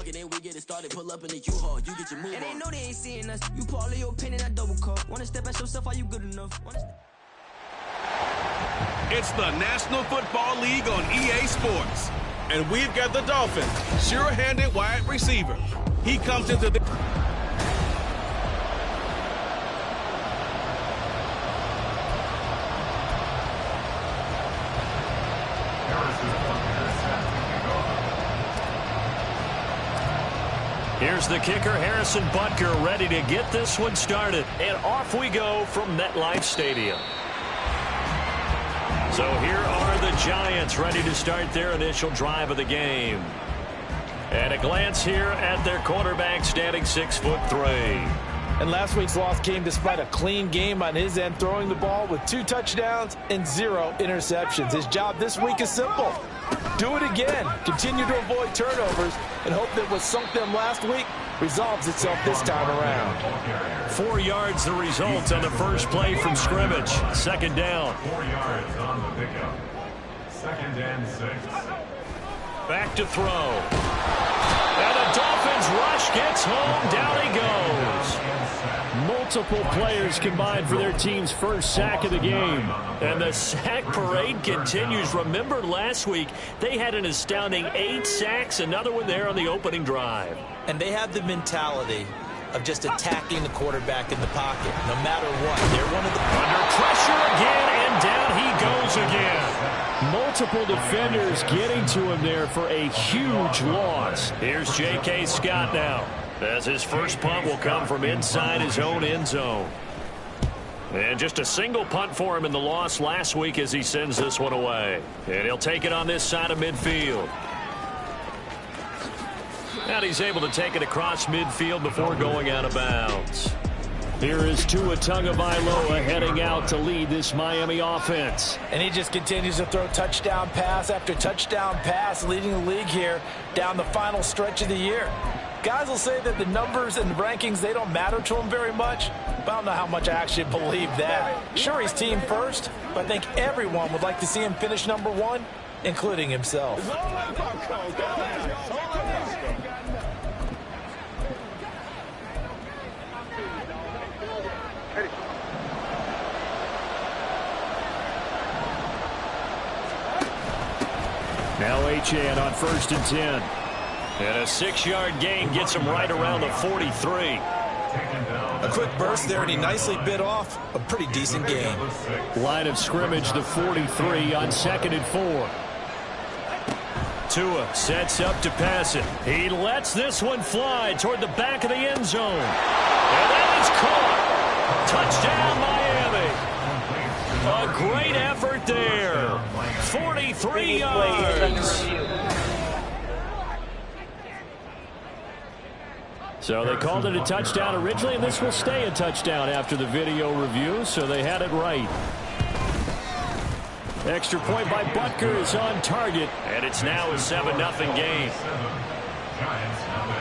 park and then we get it started. Pull up in the U-Haul, you get your move on. And they know they ain't seeing us. You put all of your opinion, I double cup. Wanna step at yourself, are you good enough? It's the National Football League on EA Sports. And we've got the Dolphins, sure-handed wide receiver. He comes into the... Here's the kicker, Harrison Butker, ready to get this one started. And off we go from MetLife Stadium. So here are the Giants ready to start their initial drive of the game. And a glance here at their quarterback standing 6'3". And last week's loss came despite a clean game on his end, throwing the ball with 2 touchdowns and 0 interceptions. His job this week is simple. Do it again. Continue to avoid turnovers and hope that what sunk them last week resolves itself this time around. 4 yards the result on the first play from scrimmage. Second down. 4 yards on the pickup. 2nd and 6. Back to throw. And the Dolphins rush gets home. Down he goes. Multiple players combined for their team's first sack of the game. And the sack parade continues. Remember last week, they had an astounding 8 sacks. Another one there on the opening drive. And they have the mentality of just attacking the quarterback in the pocket, no matter what. They're one of the... Under pressure again, and down he goes again. Multiple defenders getting to him there for a huge loss. Here's J.K. Scott now, as his first punt will come from inside his own end zone. And just a single punt for him in the loss last week as he sends this one away. And he'll take it on this side of midfield. And he's able to take it across midfield before going out of bounds. Here is Tua Tagovailoa heading out to lead this Miami offense. And he just continues to throw touchdown pass after touchdown pass, leading the league here down the final stretch of the year. Guys will say that the numbers and the rankings, they don't matter to him very much, but I don't know how much I actually believe that. Sure, he's team first, but I think everyone would like to see him finish number 1, including himself. Now H.A.N. on 1st and 10. And a 6-yard gain gets him right around the 43. A quick burst there, and he nicely bit off a pretty decent gain. Line of scrimmage, the 43 on 2nd and 4. Tua sets up to pass it. He lets this one fly toward the back of the end zone. And that is caught. Touchdown, Miami. A great effort there. 43 yards. So they called it a touchdown originally, and this will stay a touchdown after the video review, so they had it right. Extra point by Butker is on target, and it's now a 7-0 game.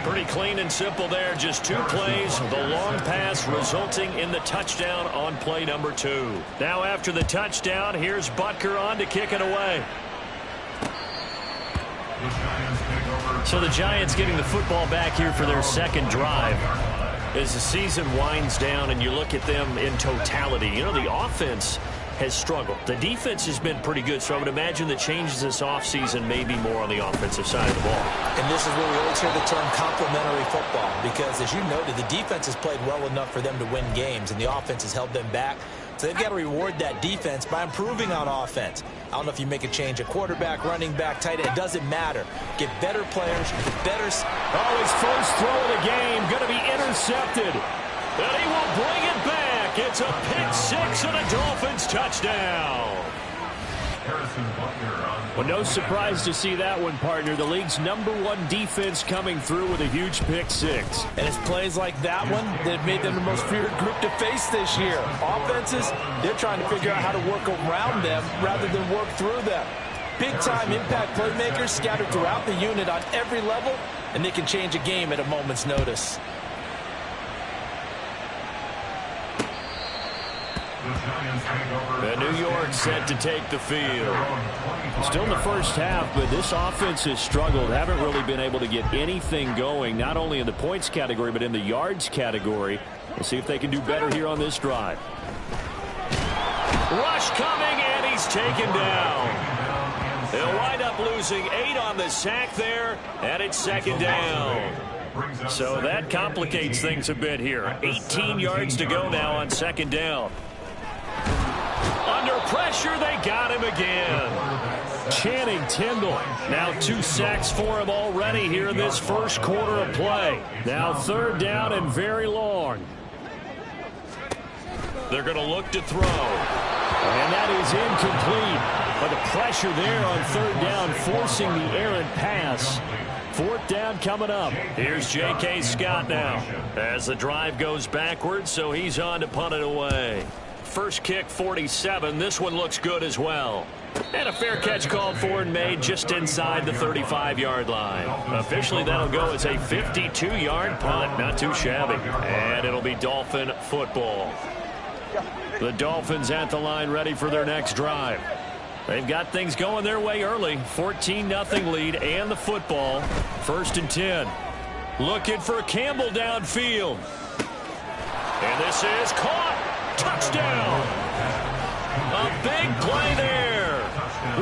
Pretty clean and simple there, just 2 plays. The long pass resulting in the touchdown on play number 2. Now after the touchdown, here's Butker on to kick it away. So the Giants getting the football back here for their second drive. As the season winds down and you look at them in totality, you know, the offense has struggled. The defense has been pretty good, so I would imagine the changes this offseason may be more on the offensive side of the ball. And this is where we always hear the term complementary football, because as you noted, the defense has played well enough for them to win games, and the offense has held them back. So they've got to reward that defense by improving on offense. I don't know if you make a change, a quarterback, running back, tight end, it doesn't matter. Get better players, better... Oh, his first throw of the game going to be intercepted. And he will bring it back. It's a pick-6 and a Dolphins touchdown. Well, no surprise to see that one, partner. The league's #1 defense coming through with a huge pick-6. And it's plays like that one that have made them the most feared group to face this year. Offenses, they're trying to figure out how to work around them rather than work through them. Big-time impact playmakers scattered throughout the unit on every level, and they can change a game at a moment's notice. And New York set to take the field. Still in the first half, but this offense has struggled. Haven't really been able to get anything going, not only in the points category, but in the yards category. We'll see if they can do better here on this drive. Rush coming, and he's taken down. They'll wind up losing 8 on the sack there, and it's second down. So that complicates things a bit here. 18 yards to go now on second down. Under pressure, they got him again. Channing Tindall. Now 2 sacks for him already here in this first quarter of play. Now third down and very long. They're going to look to throw. And that is incomplete. But the pressure there on third down, forcing the errant pass. Fourth down coming up. Here's J.K. Scott now. As the drive goes backwards, so he's on to punt it away. First kick, 47. This one looks good as well. And a fair catch called for and made just inside the 35-yard line. Officially, that'll go as a 52-yard punt. Not too shabby. And it'll be Dolphin football. The Dolphins at the line ready for their next drive. They've got things going their way early. 14-0 lead and the football. First and 10. Looking for Campbell downfield. And this is caught. Touchdown. A big play there.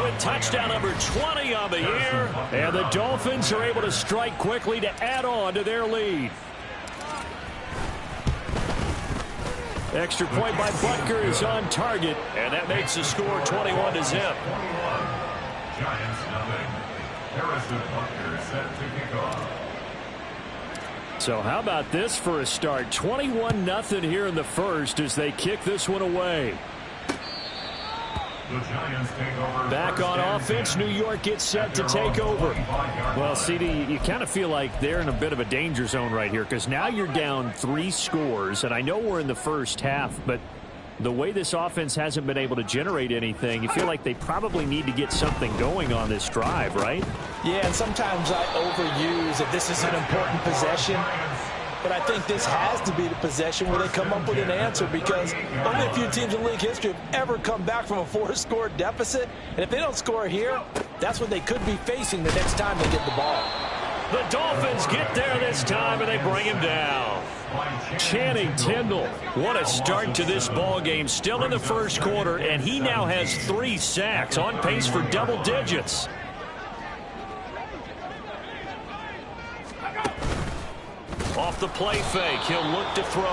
With touchdown number 20 on the year. And the Dolphins are able to strike quickly to add on to their lead. Extra point by Butker is on target, and that makes the score 21-0. Giants nothing. Harrison Butker set to kick off. So how about this for a start? 21-0 here in the first as they kick this one away. The Giants take over. Back on offense, New York gets set to take over. Well, CD, you kind of feel like they're in a bit of a danger zone right here because now you're down 3 scores, and I know we're in the first half, but the way this offense hasn't been able to generate anything, you feel like they probably need to get something going on this drive, right? Yeah, and sometimes I overuse that this is an important possession. But I think this has to be the possession where they come up with an answer because only a few teams in league history have ever come back from a 4-score deficit. And if they don't score here, that's what they could be facing the next time they get the ball. The Dolphins get there this time, and they bring him down. Channing Tindall, what a start to this ball game. Still in the first quarter, and he now has 3 sacks, on pace for double digits. Off the play fake, he'll look to throw.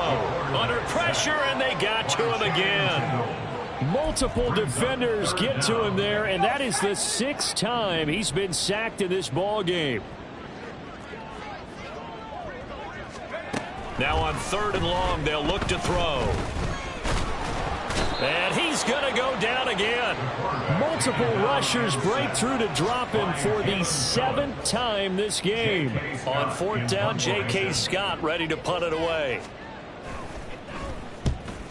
Under pressure, and they got to him again. Multiple defenders get to him there, and that is the 6th time he's been sacked in this ball game. Now on third and long, they'll look to throw. And he's going to go down again. Multiple rushers break through to drop him for the 7th time this game. On fourth down, J.K. Scott ready to punt it away.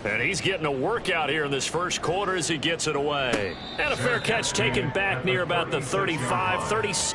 And he's getting a workout here in this first quarter as he gets it away. And a fair catch taken back near about the 35, 36.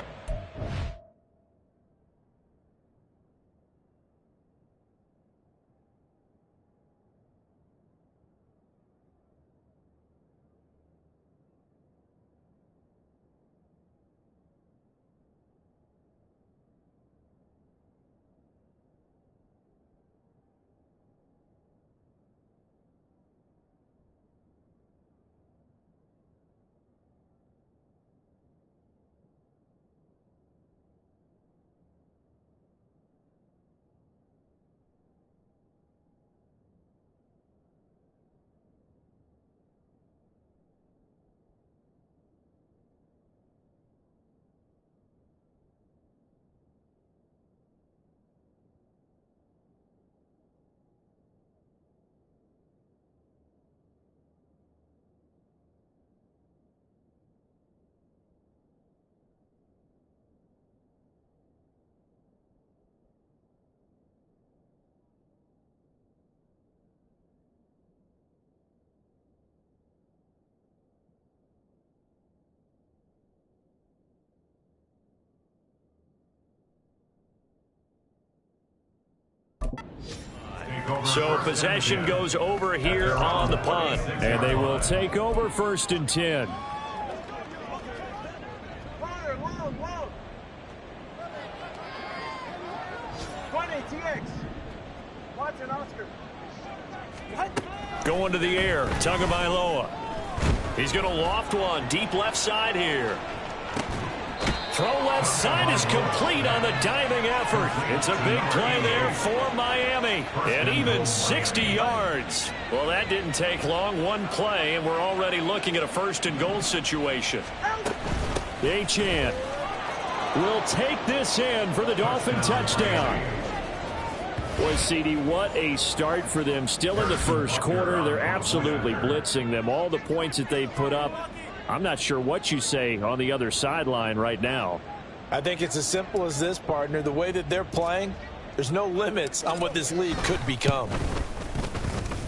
So possession goes over here on the punt. And they will take over 1st and 10. Going to the air, Tagovailoa. He's going to loft one, deep left side here. Throw left side is complete on the diving effort. It's a big play there for Miami. And even 60 yards. Well, that didn't take long. One play, and we're already looking at a 1st and goal situation. Achane will take this in for the Dolphin touchdown. Boy, CD, what a start for them. Still in the 1st quarter. They're absolutely blitzing them. All the points that they've put up, I'm not sure what you say on the other sideline right now. I think it's as simple as this, partner. The way that they're playing, there's no limits on what this league could become.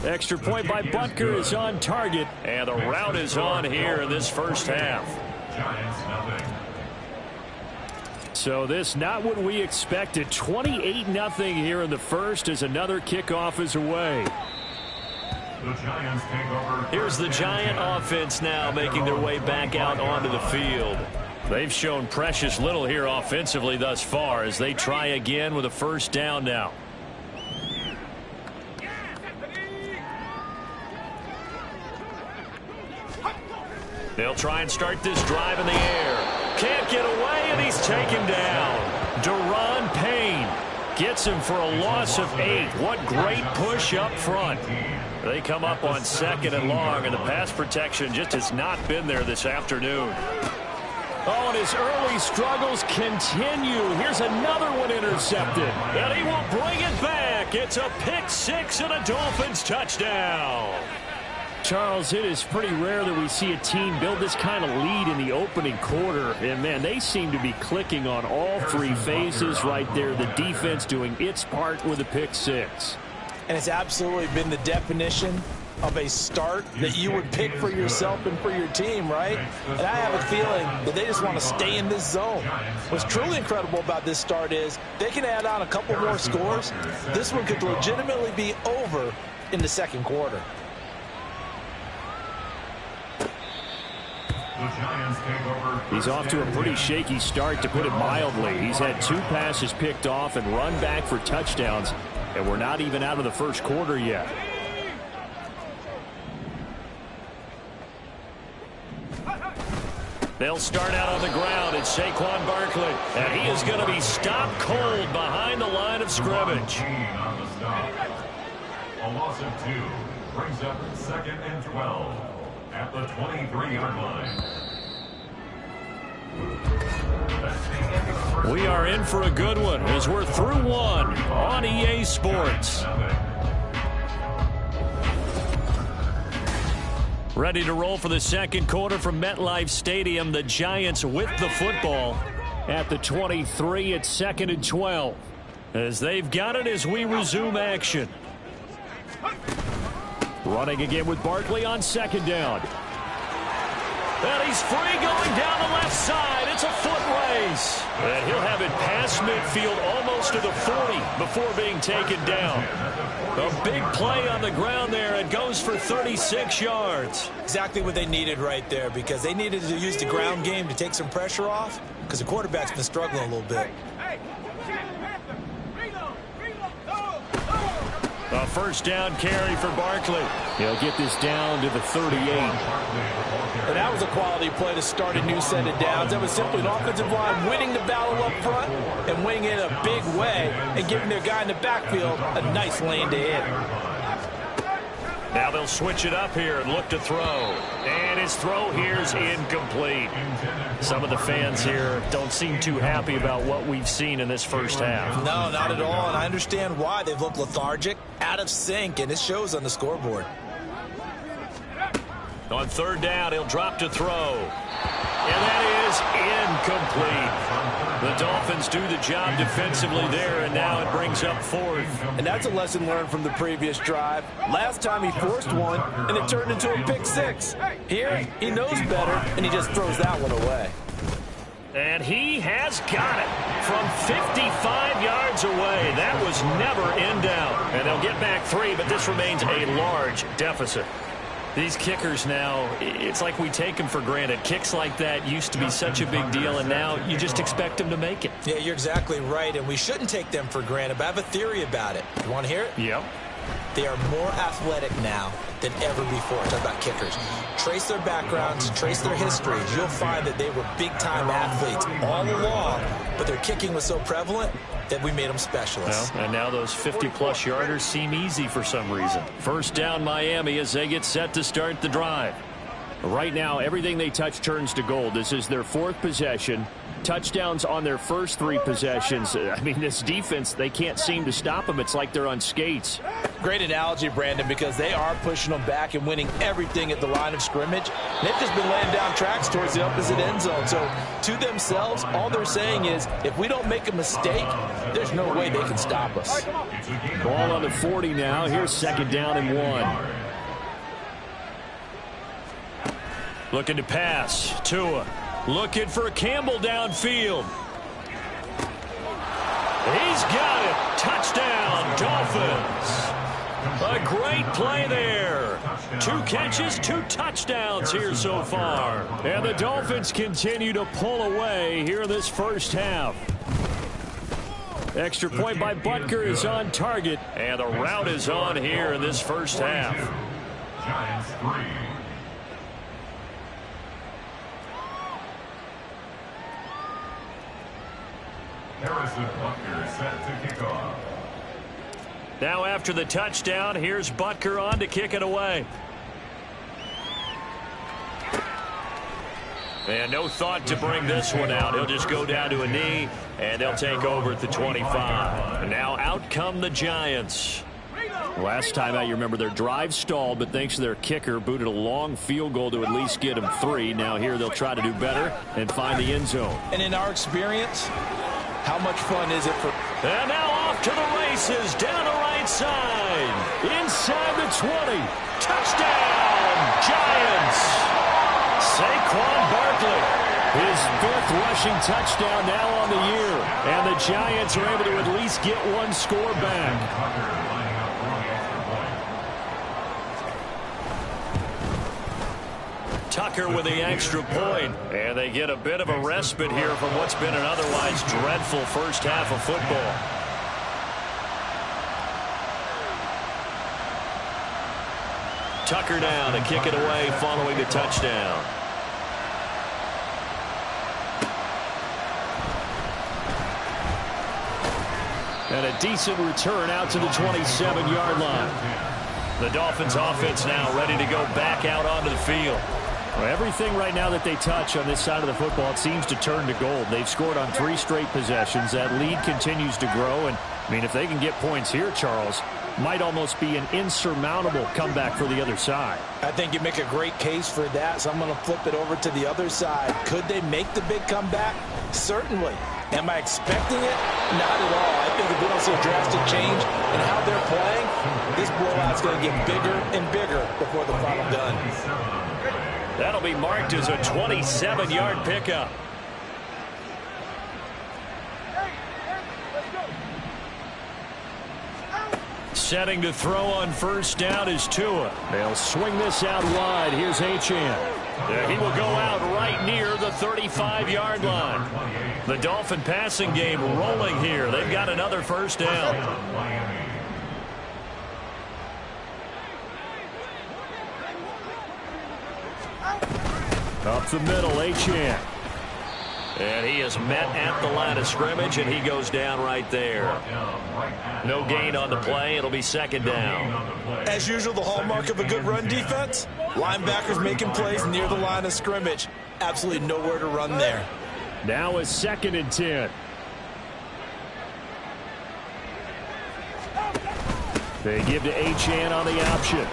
Extra point by Butker is on target, and the route is on here in this 1st half. So this not what we expected. 28-0 here in the 1st as another kickoff is away. Here's the Giant offense now making their way back out onto the field. They've shown precious little here offensively thus far as they try again with a 1st down now. They'll try and start this drive in the air. Can't get away, and he's taken down. Deron Payne gets him for a loss of 8. What great push up front. They come up on 2nd and long, and the pass protection just has not been there this afternoon. Oh, and his early struggles continue. Here's another one intercepted, and he will bring it back. It's a pick 6 and a Dolphins touchdown. Charles, it is pretty rare that we see a team build this kind of lead in the opening quarter. And, man, they seem to be clicking on all 3 phases right there. The defense doing its part with a pick 6. And it's absolutely been the definition of a start that you would pick for yourself and for your team, right? And I have a feeling that they just want to stay in this zone. What's truly incredible about this start is they can add on a couple more scores. This one could legitimately be over in the 2nd quarter. He's off to a pretty shaky start, to put it mildly. He's had 2 passes picked off and run back for touchdowns, and we're not even out of the 1st quarter yet. They'll start out on the ground. It's Saquon Barkley, and he is going to be stopped cold behind the line of scrimmage. A loss of 2 brings up 2nd and 12 at the 23-yard line. We are in for a good one as we're through 1 on EA Sports. Ready to roll for the 2nd quarter from MetLife Stadium. The Giants with the football at the 23. It's 2nd and 12 as they've got it as we resume action. Running again with Barkley on 2nd down. And he's free going down the left side. It's a foot race. And he'll have it past midfield almost to the 40 before being taken down. A big play on the ground there. It goes for 36 yards. Exactly what they needed right there, because they needed to use the ground game to take some pressure off, because the quarterback's been struggling a little bit. A 1st down carry for Barkley. He'll get this down to the 38. And that was a quality play to start a new set of downs. That was simply an offensive line winning the battle up front and winning it in a big way and giving their guy in the backfield a nice lane to hit. Now they'll switch it up here and look to throw. And his throw here is incomplete. Some of the fans here don't seem too happy about what we've seen in this 1st half. No, not at all, and I understand why. They've looked lethargic, out of sync, and it shows on the scoreboard. On 3rd down, he'll drop to throw. And that is incomplete. The Dolphins do the job defensively there, and now it brings up 4th. And that's a lesson learned from the previous drive. Last time he forced one, and it turned into a pick 6. Here, he knows better, and he just throws that one away. And he has got it from 55 yards away. That was never in doubt. And they'll They'll get back 3, but this remains a large deficit. These kickers now, it's like we take them for granted. Kicks like that used to be such a big deal, and now you just expect them to make it. Yeah, you're exactly right, and we shouldn't take them for granted, but I have a theory about it. You want to hear it? Yep. They are more athletic now than ever before. Talk about kickers. Trace their backgrounds, trace their histories. You'll find that they were big-time athletes all along, but their kicking was so prevalent that we made them specialists. Well, and now those 50-plus yarders seem easy for some reason. First down Miami as they get set to start the drive. Right now, everything they touch turns to gold. This is their 4th possession. Touchdowns on their first 3 possessions. I mean, this defense, they can't seem to stop them. It's like they're on skates. Great analogy, Brandon, because they are pushing them back and winning everything at the line of scrimmage. They've just been laying down tracks towards the opposite end zone. So to themselves, all they're saying is, if we don't make a mistake, there's no way they can stop us. Ball on the 40 now. Here's 2nd down and 1. Looking to pass. Tua. Looking for Campbell downfield. He's got it. Touchdown, Dolphins. A great play there. 2 catches, 2 touchdowns here so far. And the Dolphins continue to pull away here in this first half. Extra point by Butker is on target. And the route is on here in this first half. Giants 3. Harrison Butker set to kick off. Now after the touchdown, here's Butker on to kick it away. And no thought to bring this one out. He'll just go down to a knee, and they'll take over at the 25. And now out come the Giants. Last time out, you remember their drive stalled, but thanks to their kicker, booted a long field goal to at least get them 3. Now here they'll try to do better and find the end zone. And in our experience, how much fun is it for... And now off to the races, down the right side. Inside the 20. Touchdown, Giants. Saquon Barkley. His 5th rushing touchdown now on the year. And the Giants are able to at least get 1 score back. Tucker with the extra point, and they get a bit of a respite here from what's been an otherwise dreadful first half of football. Tucker down to kick it away following the touchdown. And a decent return out to the 27-yard line. The Dolphins offense now ready to go back out onto the field. Well, everything right now that they touch on this side of the football, it seems to turn to gold. They've scored on 3 straight possessions. That lead continues to grow. And, I mean, if they can get points here, Charles, might almost be an insurmountable comeback for the other side. I think you make a great case for that, so I'm going to flip it over to the other side. Could they make the big comeback? Certainly. Am I expecting it? Not at all. I think if we don't see a drastic change in how they're playing, this blowout's going to get bigger and bigger before the final done. That'll be marked as a 27-yard pickup. Setting to throw on first down is Tua. They'll swing this out wide. Here's Achane. He will go out right near the 35-yard line. The Dolphin passing game rolling here. They've got another first down. Up the middle, Achane. And he is met at the line of scrimmage, and he goes down right there. No gain on the play. It'll be 2nd down. As usual, the hallmark of a good run defense, linebackers making plays near the line of scrimmage. Absolutely nowhere to run there. Now is 2nd and 10. They give to Achane on the option.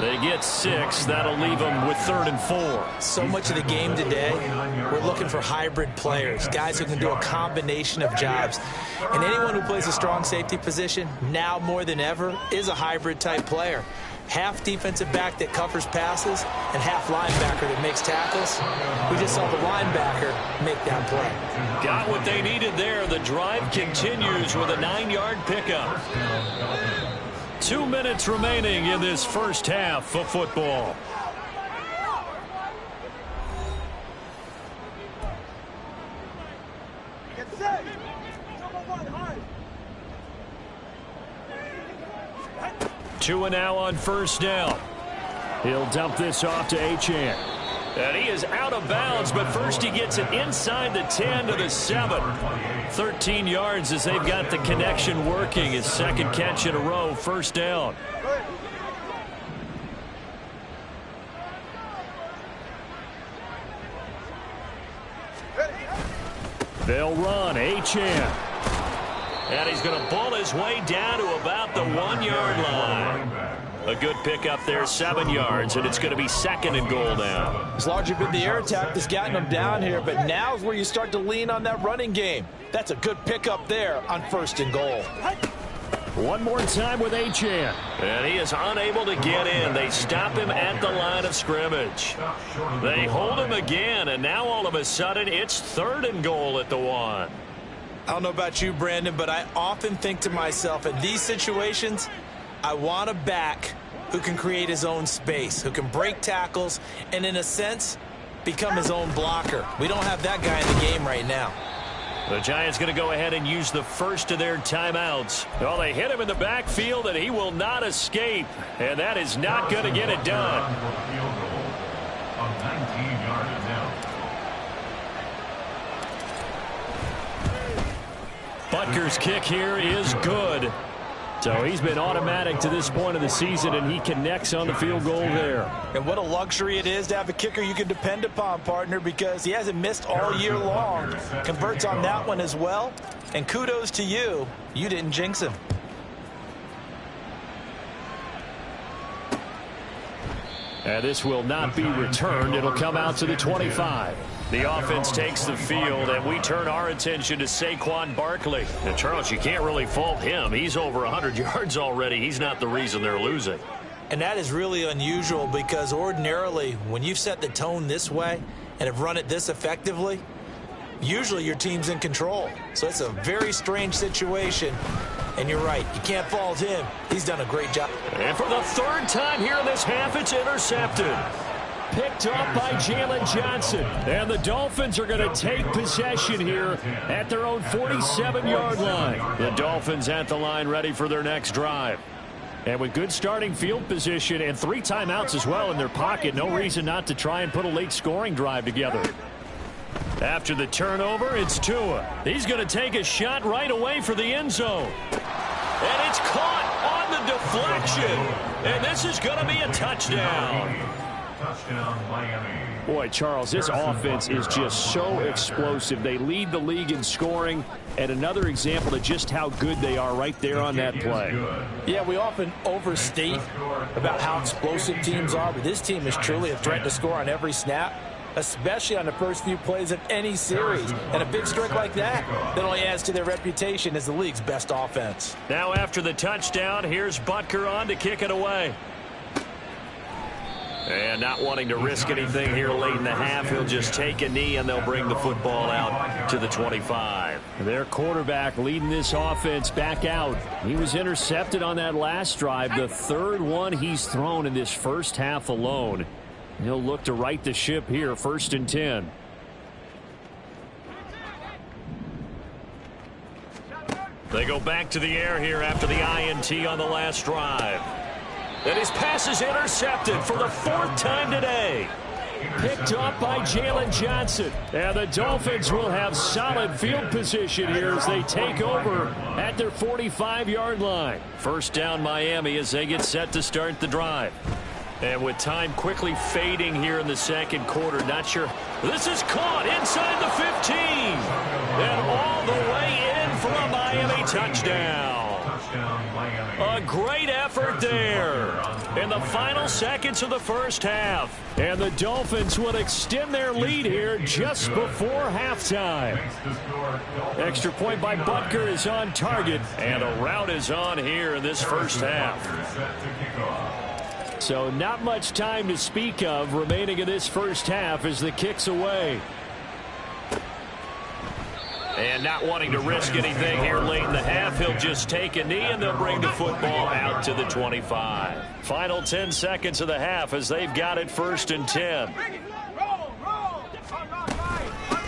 They get 6. That'll leave them with 3rd and 4. So much of the game today, we're looking for hybrid players, guys who can do a combination of jobs. And anyone who plays a strong safety position, now more than ever, is a hybrid-type player. Half defensive back that covers passes and half linebacker that makes tackles. We just saw the linebacker make that play. Got what they needed there. The drive continues with a 9-yard pickup. 2 minutes remaining in this first half of football. Two and now on first down. He'll dump this off to Achane. And he is out of bounds, but first he gets it inside the 10 to the 7. 13 yards as they've got the connection working. His second catch in a row, first down. They'll run, Achane. And he's going to bull his way down to about the 1-yard line. A good pickup there, 7 yards, and it's going to be second and goal now. It's largely been the air attack that's gotten them down here, but now's where you start to lean on that running game. That's a good pickup there on first and goal. One more time with Achane. And he is unable to get in. They stop him at the line of scrimmage. They hold him again, and now all of a sudden it's third and goal at the 1. I don't know about you, Brandon, but I often think to myself, in these situations, I want a back who can create his own space, who can break tackles, and in a sense, become his own blocker. We don't have that guy in the game right now. The Giants going to go ahead and use the first of their timeouts. Well, they hit him in the backfield, and he will not escape. And that is not going to get it done. Butker's kick here is good. So he's been automatic to this point of the season, and he connects on the field goal there. And what a luxury it is to have a kicker you can depend upon, partner, because he hasn't missed all year long. Converts on that one as well. And kudos to you. You didn't jinx him. And this will not be returned. It'll come out to the 25. The offense takes the field, and we turn our attention to Saquon Barkley. And, Charles, you can't really fault him. He's over 100 yards already. He's not the reason they're losing. And that is really unusual because ordinarily, when you've set the tone this way and have run it this effectively, usually your team's in control. So it's a very strange situation. And you're right, you can't fault him. He's done a great job. And for the third time here in this half, it's intercepted. Picked up by Jalen Johnson. And the Dolphins are going to take possession here at their own 47-yard line. The Dolphins at the line ready for their next drive. And with good starting field position and 3 timeouts as well in their pocket, no reason not to try and put a late scoring drive together. After the turnover, it's Tua. He's going to take a shot right away for the end zone. And it's caught on the deflection. And this is going to be a touchdown. Touchdown, Miami. Boy, Charles, this offense is just so explosive. They lead the league in scoring, and another example of just how good they are right there on that play. Yeah, we often overstate about how explosive teams are, but this team is truly a threat to score on every snap, especially on the first few plays of any series. And a big streak like that only adds to their reputation as the league's best offense. Now after the touchdown, here's Butker on to kick it away. And not wanting to risk anything here late in the half, he'll just take a knee, and they'll bring the football out to the 25. Their quarterback leading this offense back out. He was intercepted on that last drive, the third one he's thrown in this first half alone. He'll look to right the ship here, 1st and 10. They go back to the air here after the INT on the last drive. And his pass is intercepted for the 4th time today. Picked up by Jalen Johnson. And the Dolphins will have solid field position here as they take over at their 45-yard line. First down Miami as they get set to start the drive. And with time quickly fading here in the second quarter, not sure. This is caught inside the 15. And all the way in for a Miami touchdown. A great effort there in the final seconds of the first half. And the Dolphins will extend their lead here just before halftime. Extra point by Butker is on target, and a route is on here in this first half. So not much time to speak of remaining in this first half as the kick's away. And not wanting to risk anything here late in the half, he'll just take a knee, and they'll bring the football out to the 25. Final 10 seconds of the half as they've got it 1st and 10.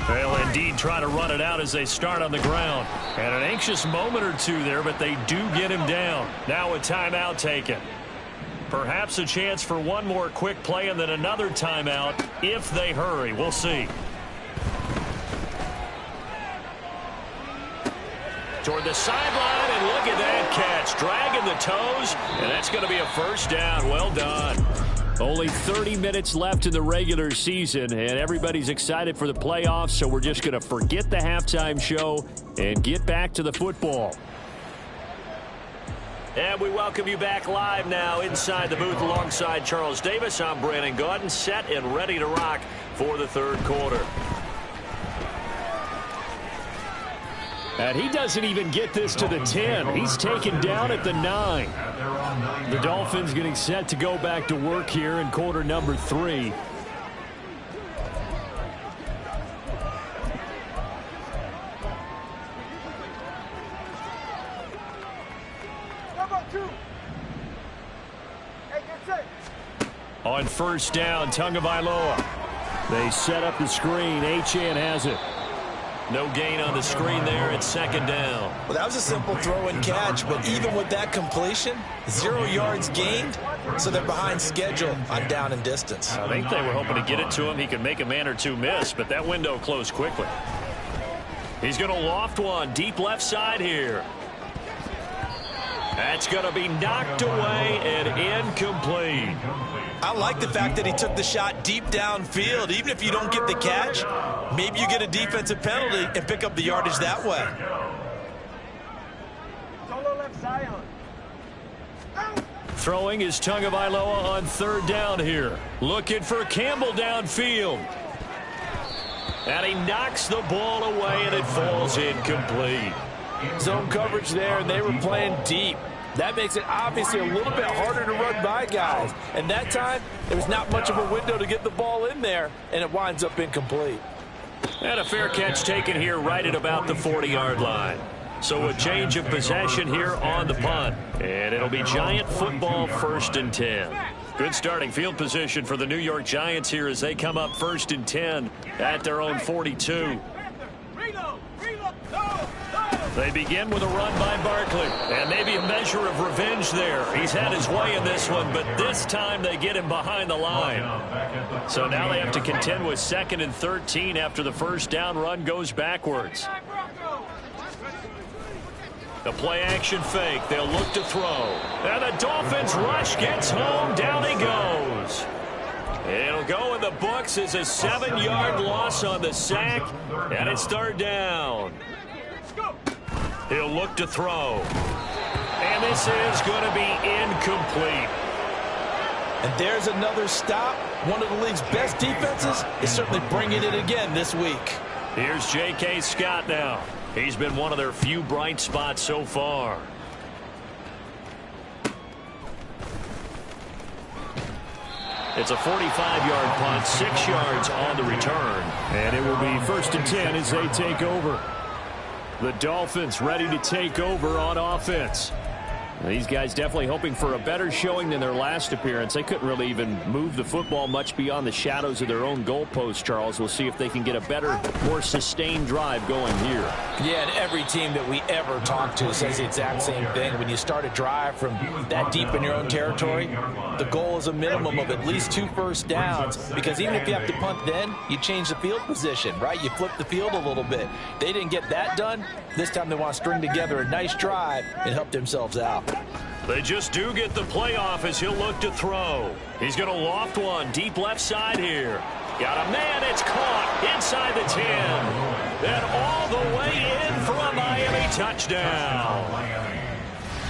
They'll indeed try to run it out as they start on the ground. And an anxious moment or two there, but they do get him down. Now a timeout taken. Perhaps a chance for one more quick play and then another timeout if they hurry. We'll see. Toward the sideline, and look at that catch. Dragging the toes, and that's going to be a first down. Well done. Only 30 minutes left in the regular season, and everybody's excited for the playoffs, so we're just going to forget the halftime show and get back to the football. And we welcome you back live now inside the booth alongside Charles Davis. I'm Brandon Gaudin, set and ready to rock for the third quarter. And he doesn't even get this to the 10. He's taken down at the 9. The Dolphins getting set to go back to work here in quarter number 3. On first down, Tagovailoa. They set up the screen. Achane has it. No gain on the screen there. It's 2nd down. Well, that was a simple throw and catch, but even with that completion, 0 yards gained, so they're behind schedule on down and distance. I think they were hoping to get it to him. He could make a man or two miss, but that window closed quickly. He's going to loft one deep left side here. That's going to be knocked away and incomplete. I like the fact that he took the shot deep downfield. Even if you don't get the catch, maybe you get a defensive penalty and pick up the yardage that way. Throwing is Tagovailoa on 3rd down here. Looking for Campbell downfield. And he knocks the ball away, and it falls incomplete. Zone coverage there, and they were playing deep. That makes it obviously a little bit harder to run by guys. And that time, there was not much of a window to get the ball in there, and it winds up incomplete. And a fair catch taken here right at about the 40-yard line. So a change of possession here on the punt. And it'll be Giant football 1st and 10. Good starting field position for the New York Giants here as they come up 1st and 10 at their own 42. They begin with a run by Barkley. And maybe a measure of revenge there. He's had his way in this one, but this time they get him behind the line. So now they have to contend with 2nd and 13 after the first down run goes backwards. The play action fake. They'll look to throw. And the Dolphins rush gets home. Down he goes. It'll go in the books as a 7-yard loss on the sack. And it's 3rd down. He'll look to throw. And this is going to be incomplete. And there's another stop. One of the league's best defenses is certainly bringing it again this week. Here's J.K. Scott now. He's been one of their few bright spots so far. It's a 45-yard punt, 6 yards on the return. And it will be 1st and 10 as they take over. The Dolphins ready to take over on offense. These guys definitely hoping for a better showing than their last appearance. They couldn't really even move the football much beyond the shadows of their own goalpost, Charles. We'll see if they can get a better, more sustained drive going here. Yeah, and every team that we ever talk to says the exact same thing. When you start a drive from that deep in your own territory, the goal is a minimum of at least 2 first downs, because even if you have to punt then, you change the field position, right? You flip the field a little bit. They didn't get that done. This time they want to string together a nice drive and help themselves out. They just do get the playoff as he'll look to throw. He's going to loft one deep left side here. Got a man. It's caught inside the 10. Then all the way in for a Miami touchdown.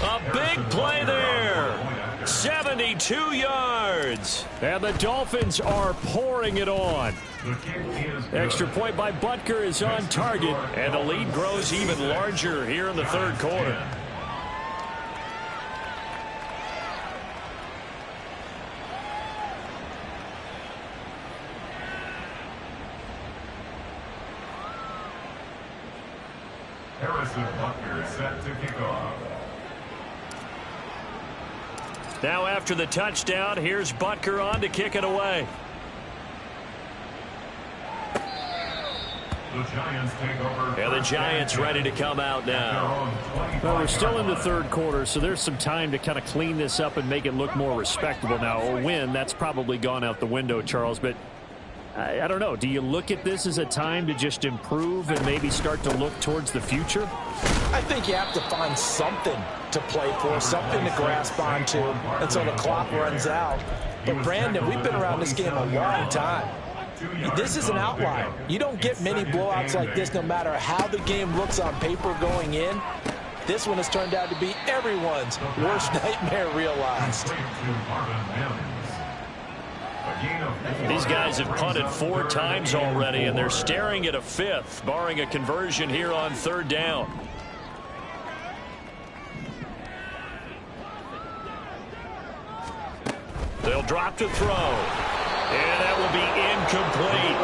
A big play there. 72 yards. And the Dolphins are pouring it on. Extra point by Butker is on target. And the lead grows even larger here in the third quarter. kickoff. Now after the touchdown, here's Butker on to kick it away. The Giants take over. And the Giants ready to come out now. Well, we're still in the third quarter, so there's some time to kind of clean this up and make it look more respectable now. A win, that's probably gone out the window, Charles, but I don't know. Do you look at this as a time to just improve and maybe start to look towards the future? I think you have to find something to play for, something to grasp onto until the clock runs out. But, Brandon, we've been around this game a long time. This is an outlier. You don't get many blowouts like this no matter how the game looks on paper going in. This one has turned out to be everyone's worst nightmare realized. These guys have punted 4 times already, and they're staring at a 5th, barring a conversion here on 3rd down. They'll drop to throw, and that will be incomplete.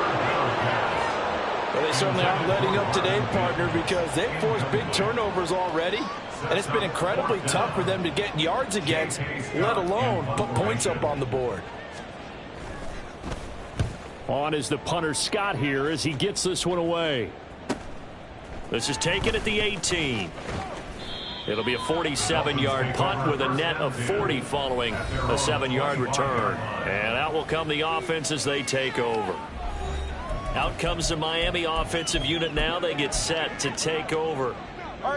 Well, they certainly aren't letting up today, partner, because they've forced big turnovers already, and it's been incredibly tough for them to get yards against, let alone put points up on the board. On is the punter Scott here as he gets this one away. This is taken at the 18. It'll be a 47-yard punt with a net of 40 following a 7-yard return. And out will come the offense as they take over. Out comes the Miami offensive unit now. They get set to take over.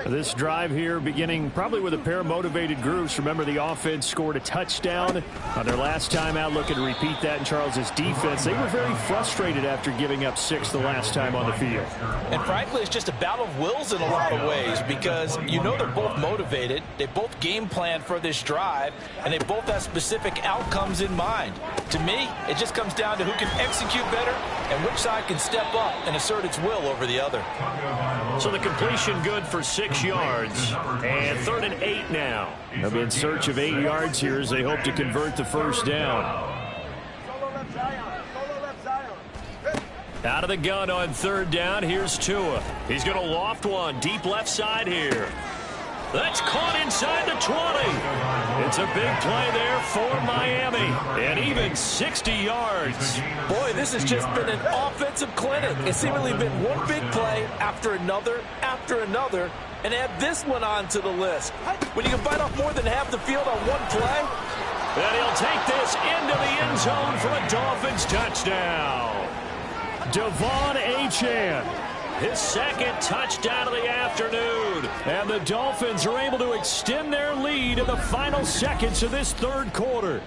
This drive here beginning probably with a pair of motivated groups. Remember, the offense scored a touchdown on their last time out. Looking to repeat that in Charles's defense. They were very frustrated after giving up 6 the last time on the field. And frankly, it's just a battle of wills in a lot of ways because you know they're both motivated. They both game plan for this drive, and they both have specific outcomes in mind. To me, it just comes down to who can execute better and which side can step up and assert its will over the other. So the completion good for 6 yards, and 3rd and 8 now. They'll be in search of 8 yards here as they hope to convert the first down. Out of the gun on 3rd down, here's Tua. He's going to loft one deep left side here. That's caught inside the 20. It's a big play there for Miami, and even 60 yards. Boy, this has just been an offensive clinic. It's seemingly been one big play after another, and add this one onto the list. When you can bite off more than half the field on one play. And he'll take this into the end zone for a Dolphins touchdown. Devon Achane. His 2nd touchdown of the afternoon. And the Dolphins are able to extend their lead in the final seconds of this 3rd quarter.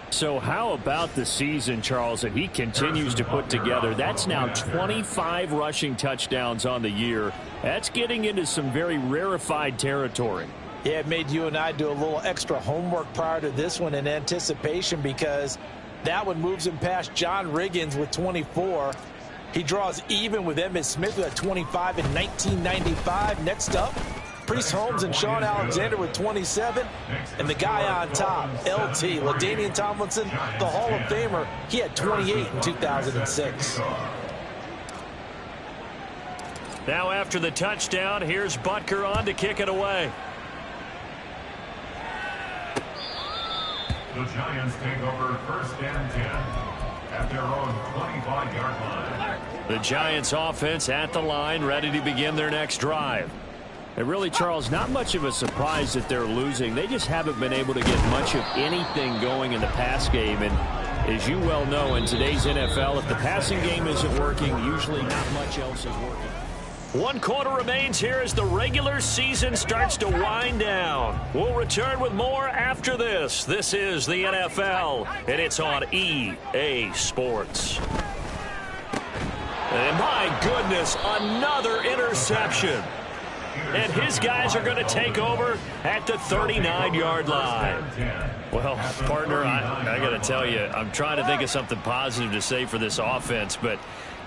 So how about the season, Charles, that he continues to put together? That's now 25 rushing touchdowns on the year. That's getting into some very rarefied territory. Yeah, it made you and I do a little extra homework prior to this one in anticipation because that one moves him past John Riggins with 24. He draws even with Emmitt Smith who had 25 in 1995. Next up, Priest Holmes and Sean Alexander with 27. And the guy on top, LT, LaDainian Tomlinson, the Hall of Famer, he had 28 in 2006. Now after the touchdown, here's Butker on to kick it away. The Giants take over 1st and 10 at their own 25-yard line. The Giants offense at the line, ready to begin their next drive. And really, Charles, not much of a surprise that they're losing. They just haven't been able to get much of anything going in the pass game. And as you well know, in today's NFL, if the passing game isn't working, usually not much else is working. 1 quarter remains here as the regular season starts to wind down. We'll return with more after this. This is the NFL, and it's on EA Sports. And my goodness, another interception. And his guys are going to take over at the 39-yard line. Well, partner, I got to tell you, I'm trying to think of something positive to say for this offense, but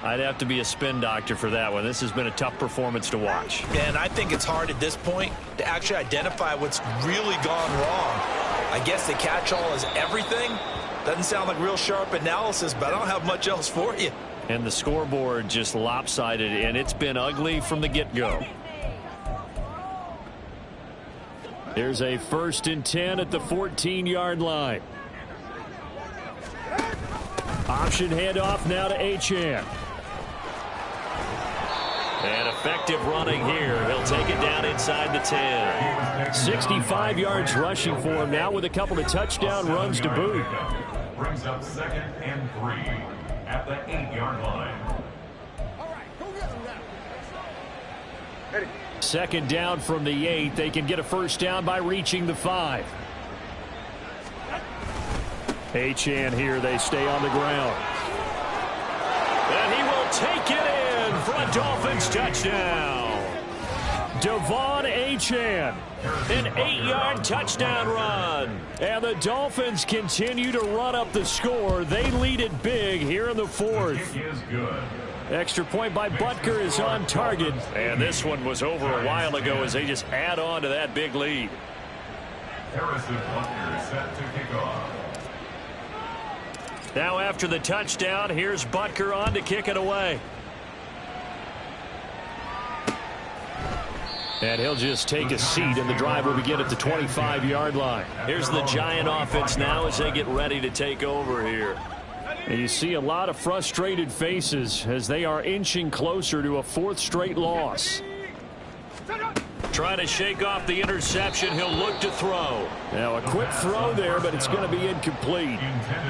I'd have to be a spin doctor for that one. This has been a tough performance to watch. And I think it's hard at this point to actually identify what's really gone wrong. I guess the catch-all is everything. Doesn't sound like real sharp analysis, but I don't have much else for you. And the scoreboard just lopsided, and it's been ugly from the get-go. Here's a 1st and 10 at the 14-yard line. Option handoff now to Achane. And effective running here. He'll take it down inside the 10. 65 yards rushing for him now with a couple of touchdown runs to boot. Brings up 2nd and 3 at the 8-yard line. 2nd down from the 8. They can get a 1st down by reaching the 5. Achane here. They stay on the ground. And he will take it in for a Dolphins touchdown. Devon Achane, an 8-yard touchdown run. And the Dolphins continue to run up the score. They lead it big here in the 4th. Is good. Extra point by Butker is on target. And this one was over a while ago as they just add on to that big lead. Harrison Butker set to kick off. Now after the touchdown, here's Butker on to kick it away. And he'll just take a seat, and the drive will begin at the 25-yard line. Here's the Giant offense now as they get ready to take over here. And you see a lot of frustrated faces as they are inching closer to a 4th straight loss. Trying to shake off the interception. He'll look to throw. Now a quick throw there, but it's going to be incomplete.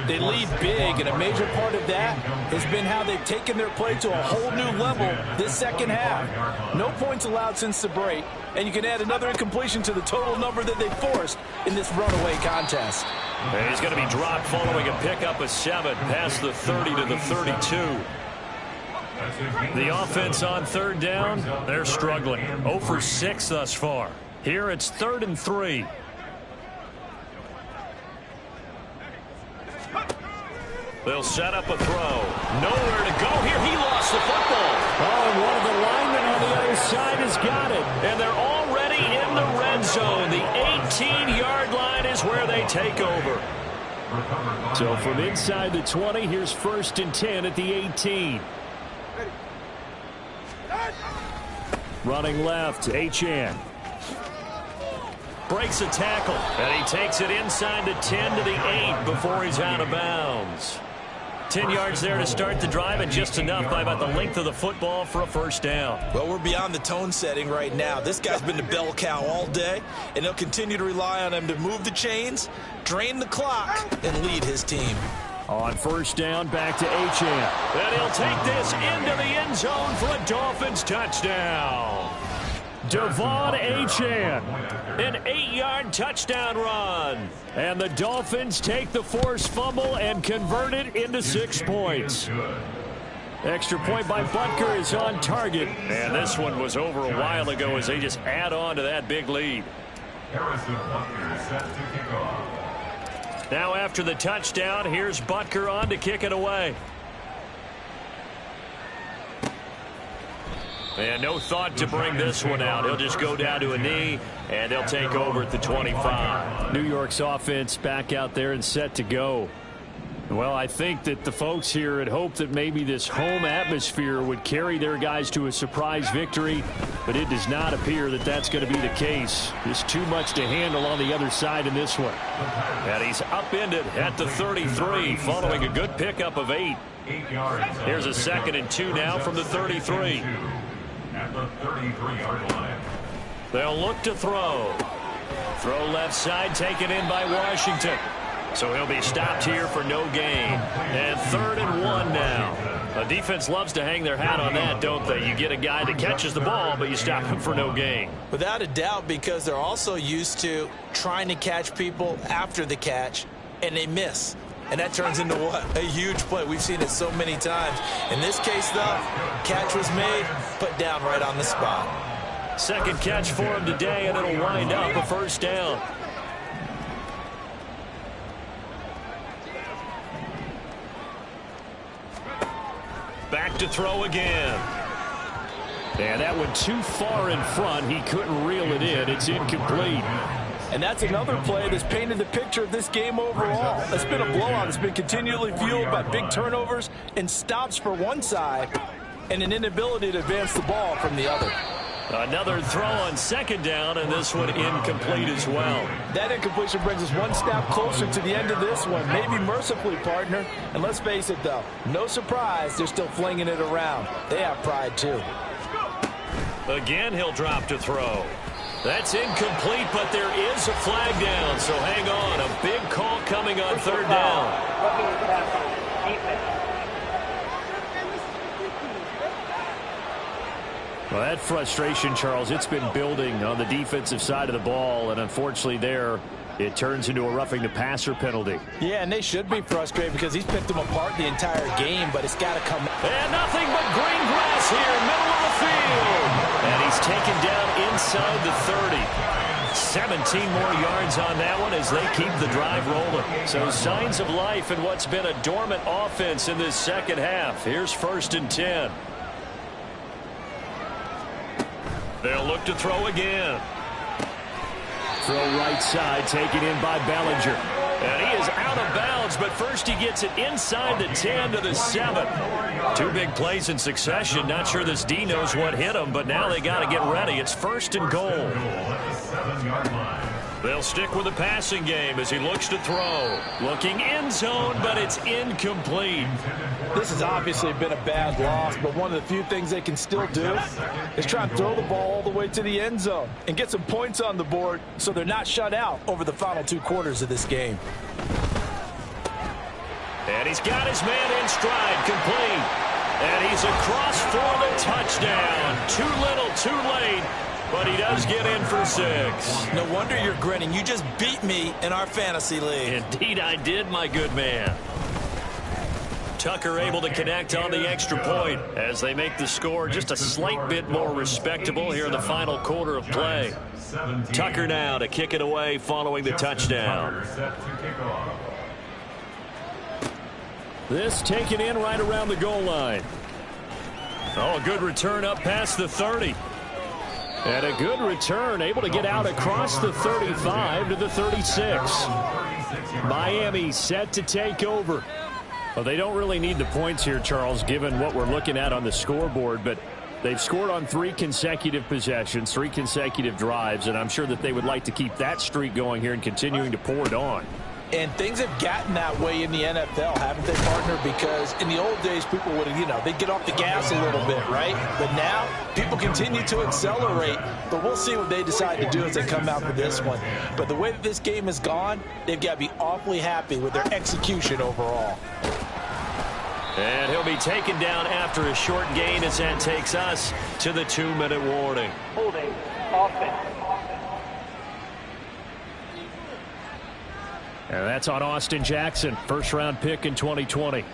They lead big, and a major part of that has been how they've taken their play to a whole new level this 2nd half. No points allowed since the break, and you can add another incompletion to the total number that they forced in this runaway contest. And he's going to be dropped following a pickup of 7 past the 30 to the 32. The offense on 3rd down, they're struggling. 0 for 6 thus far. Here it's 3rd and 3. They'll set up a throw. Nowhere to go here. He lost the football. Oh, and one of the linemen on the other side has got it. And they're already in the red zone. The 18-yard line is where they take over. So from inside the 20, here's 1st and 10 at the 18. Running left, Achane. Breaks a tackle, and he takes it inside the 10 to the 8 before he's out of bounds. 10 yards there to start the drive, and just enough by about the length of the football for a 1st down. Well, we're beyond the tone setting right now. This guy's been the bell cow all day, and they'll continue to rely on him to move the chains, drain the clock, and lead his team. On 1st down, back to Achane. And he'll take this into the end zone for a Dolphins touchdown. Devon Achane. An 8-yard touchdown run. And the Dolphins take the forced fumble and convert it into 6 points. Extra point by Butker is on target. And this one was over a while ago as they just add on to that big lead. Harrison Butker set to kick off. Now after the touchdown, here's Butker on to kick it away. And no thought to bring this one out. He'll just go down to a knee, and they'll take over at the 25. New York's offense back out there and set to go. Well, I think that the folks here had hoped that maybe this home atmosphere would carry their guys to a surprise victory, but it does not appear that that's going to be the case. Just too much to handle on the other side in this one. And he's upended at the 33 following a good pickup of 8. Here's a 2nd and 2 now from the 33. At the 33-yard line. They'll look to throw. Throw left side taken in by Washington. So he'll be stopped here for no gain. And 3rd and 1 now. A defense loves to hang their hat on that, don't they? You get a guy that catches the ball, but you stop him for no gain. Without a doubt, because they're also used to trying to catch people after the catch, and they miss. And that turns into what? A huge play. We've seen it so many times. In this case, though, catch was made, put down right on the spot. 2nd catch for him today, and it'll wind up a 1st down. Back to throw again. And that went too far in front. He couldn't reel it in. It's incomplete. And that's another play that's painted the picture of this game overall. It's been a blowout. It's been continually fueled by big turnovers and stops for one side and an inability to advance the ball from the other. Another throw on second down, and this one incomplete as well. That incompletion brings us one step closer to the end of this one. Maybe mercifully, partner. And let's face it, though, no surprise, they're still flinging it around. They have pride, too. Again, he'll drop to throw. That's incomplete, but there is a flag down, so hang on. A big call coming on third down. Well, that frustration, Charles, it's been building on the defensive side of the ball, and unfortunately there, it turns into a roughing the passer penalty. Yeah, and they should be frustrated because he's picked them apart the entire game, but it's got to come. And nothing but green grass here, middle of the field. And he's taken down inside the 30. 17 more yards on that one as they keep the drive rolling. So signs of life in what's been a dormant offense in this second half. Here's 1st and 10. They'll look to throw again. Throw right side, taken in by Bellinger. And he is out of bounds, but first he gets it inside the 10 to the 7. 2 big plays in succession. Not sure this D knows what hit him, but now they got to get ready. It's 1st and goal. They'll stick with the passing game as he looks to throw. Looking end zone, but it's incomplete. This has obviously been a bad loss, but one of the few things they can still do is try and throw the ball all the way to the end zone and get some points on the board so they're not shut out over the final 2 quarters of this game. And he's got his man in stride, complete. And he's across for the touchdown. Too little, too late. But he does get in for 6. No wonder you're grinning. You just beat me in our fantasy league. Indeed I did, my good man. Tucker able to connect on the extra point as they make the score just a slight bit more respectable here in the final quarter of play. Tucker now to kick it away following the touchdown. This taken in right around the goal line. Oh, a good return up past the 30. And a good return, able to get out across the 35 to the 36. Miami set to take over. Well, they don't really need the points here, Charles, given what we're looking at on the scoreboard, but they've scored on 3 consecutive possessions, 3 consecutive drives, and I'm sure that they would like to keep that streak going here and continuing to pour it on. And things have gotten that way in the NFL, haven't they, partner? Because in the old days, people would, they'd get off the gas a little bit, right? But now, people continue to accelerate. But we'll see what they decide to do as they come out for this one. But the way that this game has gone, they've got to be awfully happy with their execution overall. And he'll be taken down after a short gain as that takes us to the 2-minute warning. Holding, offense. And that's on Austin Jackson, first-round pick in 2020.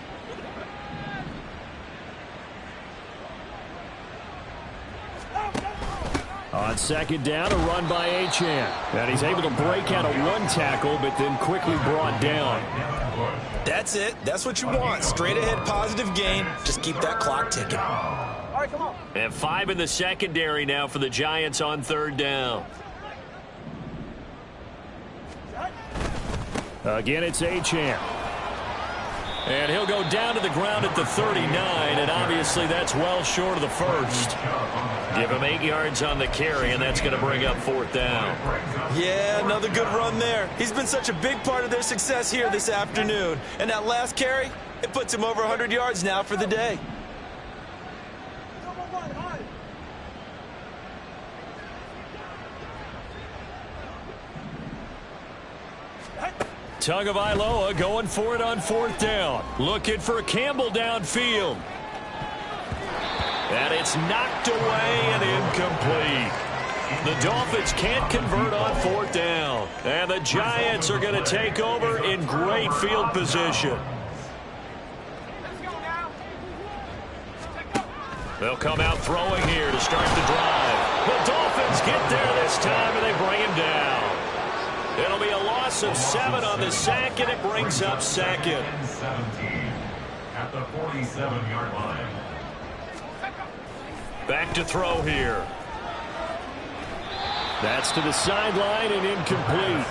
On second down, a run by Achane. And he's able to break out of 1 tackle, but then quickly brought down. That's it. That's what you want. Straight ahead positive gain. Just keep that clock ticking. All right, come on. And 5 in the secondary now for the Giants on third down. Again, it's Achane. And he'll go down to the ground at the 39, and obviously that's well short of the first. Give him 8 yards on the carry, and that's going to bring up 4th down. Yeah, another good run there. He's been such a big part of their success here this afternoon. And that last carry, it puts him over 100 yards now for the day. Tagovailoa going for it on 4th down. Looking for Campbell downfield. And it's knocked away and incomplete. The Dolphins can't convert on 4th down. And the Giants are going to take over in great field position. They'll come out throwing here to start the drive. The Dolphins get there this time and they bring him down. It'll be a loss of 7 on the sack, and it brings up 2nd. 17 at the 47-yard line. Back to throw here. That's to the sideline and incomplete.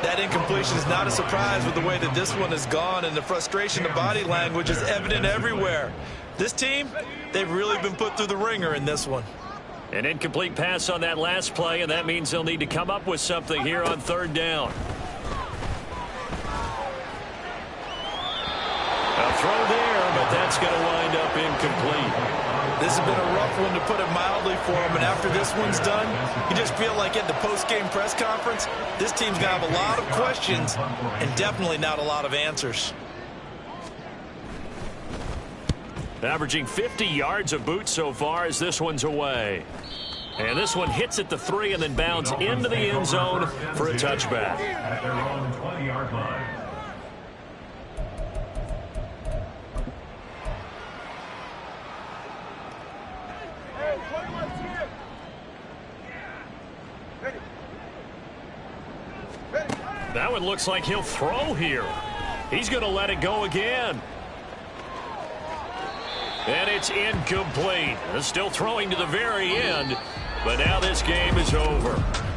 That incompletion is not a surprise with the way that this one has gone, and the frustration, the body language is evident everywhere. This team, they've really been put through the ringer in this one. An incomplete pass on that last play, and that means they'll need to come up with something here on third down. A throw there, but that's going to wind up incomplete. This has been a rough one, to put it mildly, for him. And after this one's done, you just feel like at the post-game press conference, this team's going to have a lot of questions and definitely not a lot of answers. Averaging 50 yards a boot so far as this one's away. And this one hits at the 3 and then bounds into the end zone for a touchback. At their own 20-yard line. That one looks like he'll throw here. He's going to let it go again. And it's incomplete. Still throwing to the very end, but now this game is over.